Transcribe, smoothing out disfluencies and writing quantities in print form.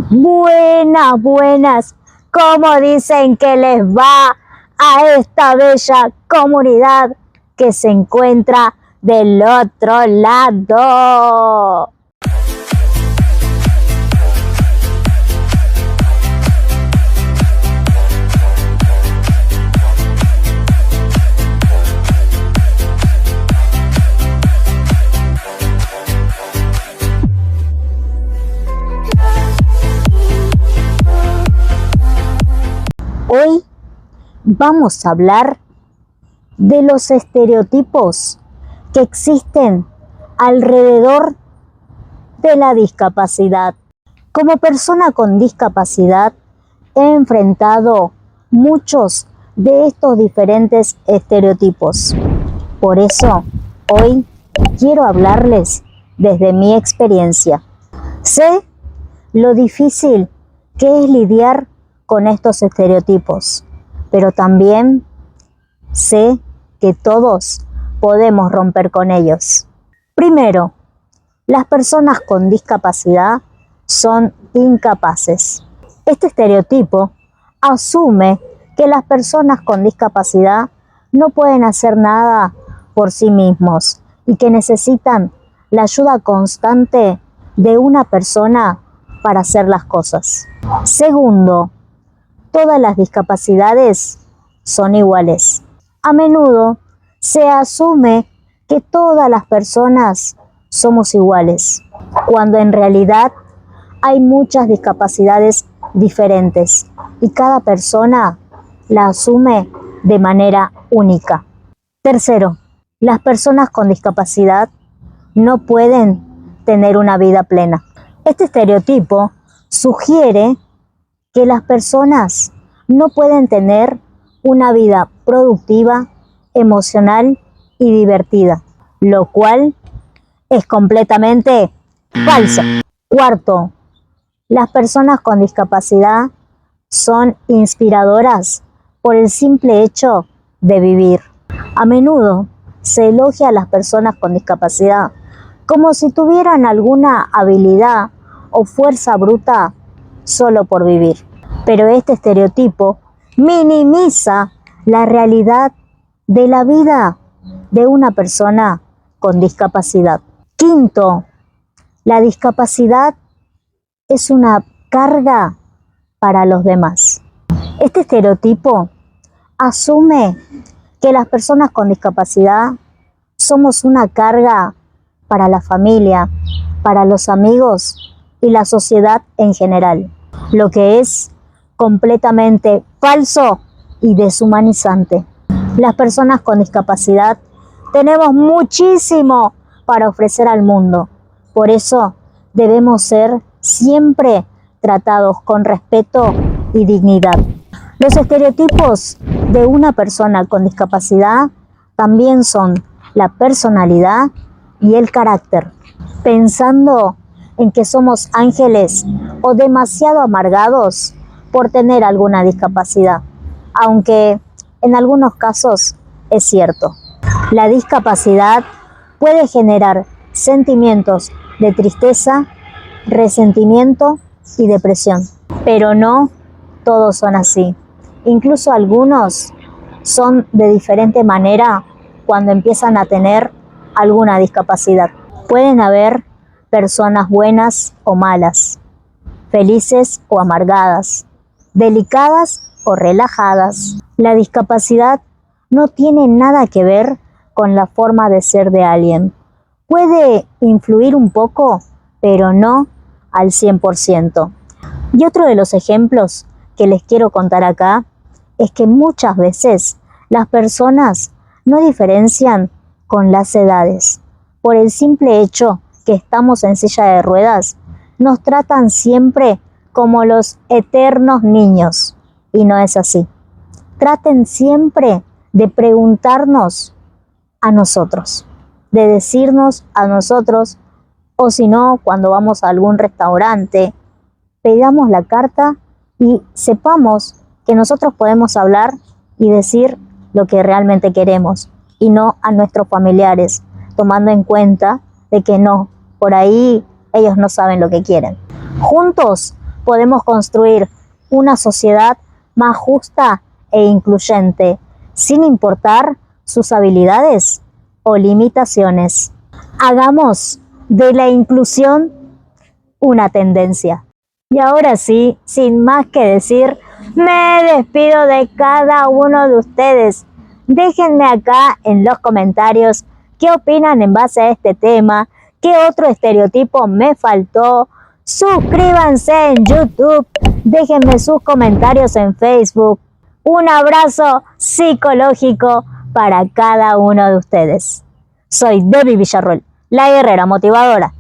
Buenas, buenas. ¿Cómo dicen que les va a esta bella comunidad que se encuentra del otro lado? Hoy vamos a hablar de los estereotipos que existen alrededor de la discapacidad. Como persona con discapacidad he enfrentado muchos de estos diferentes estereotipos. Por eso hoy quiero hablarles desde mi experiencia. Sé lo difícil que es lidiar con estos estereotipos, pero también sé que todos podemos romper con ellos. Primero, las personas con discapacidad son incapaces. Este estereotipo asume que las personas con discapacidad no pueden hacer nada por sí mismos y que necesitan la ayuda constante de una persona para hacer las cosas. Segundo, todas las discapacidades son iguales. A menudo se asume que todas las personas somos iguales, cuando en realidad hay muchas discapacidades diferentes y cada persona la asume de manera única. Tercero, las personas con discapacidad no pueden tener una vida plena. Este estereotipo sugiere que las personas no pueden tener una vida productiva, emocional y divertida, lo cual es completamente falso. Cuarto, las personas con discapacidad son inspiradoras por el simple hecho de vivir. A menudo se elogia a las personas con discapacidad como si tuvieran alguna habilidad o fuerza bruta solo por vivir. Pero este estereotipo minimiza la realidad de la vida de una persona con discapacidad. Quinto, la discapacidad es una carga para los demás. Este estereotipo asume que las personas con discapacidad somos una carga para la familia, para los amigos y la sociedad en general, lo que es completamente falso y deshumanizante. Las personas con discapacidad tenemos muchísimo para ofrecer al mundo. Por eso debemos ser siempre tratados con respeto y dignidad. Los estereotipos de una persona con discapacidad también son la personalidad y el carácter, pensando en que somos ángeles o demasiado amargados por tener alguna discapacidad, aunque en algunos casos es cierto. La discapacidad puede generar sentimientos de tristeza, resentimiento y depresión, pero no todos son así. Incluso algunos son de diferente manera cuando empiezan a tener alguna discapacidad. Pueden haber personas buenas o malas, felices o amargadas, delicadas o relajadas. La discapacidad no tiene nada que ver con la forma de ser de alguien. Puede influir un poco, pero no al 100%. Y otro de los ejemplos que les quiero contar acá es que muchas veces las personas no diferencian con las edades. Por el simple hecho que estamos en silla de ruedas, nos tratan siempre como los eternos niños, y no es así. Traten siempre de preguntarnos a nosotros, de decirnos a nosotros, o si no, cuando vamos a algún restaurante, pidamos la carta y sepamos que nosotros podemos hablar y decir lo que realmente queremos, y no a nuestros familiares, tomando en cuenta de que no, por ahí ellos no saben lo que quieren. Juntos podemos construir una sociedad más justa e incluyente, sin importar sus habilidades o limitaciones. Hagamos de la inclusión una tendencia. Y ahora sí, sin más que decir, me despido de cada uno de ustedes. Déjenme acá en los comentarios qué opinan en base a este tema, qué otro estereotipo me faltó. Suscríbanse en YouTube, déjenme sus comentarios en Facebook. Un abrazo psicológico para cada uno de ustedes. Soy Debbie Villarroel, la guerrera motivadora.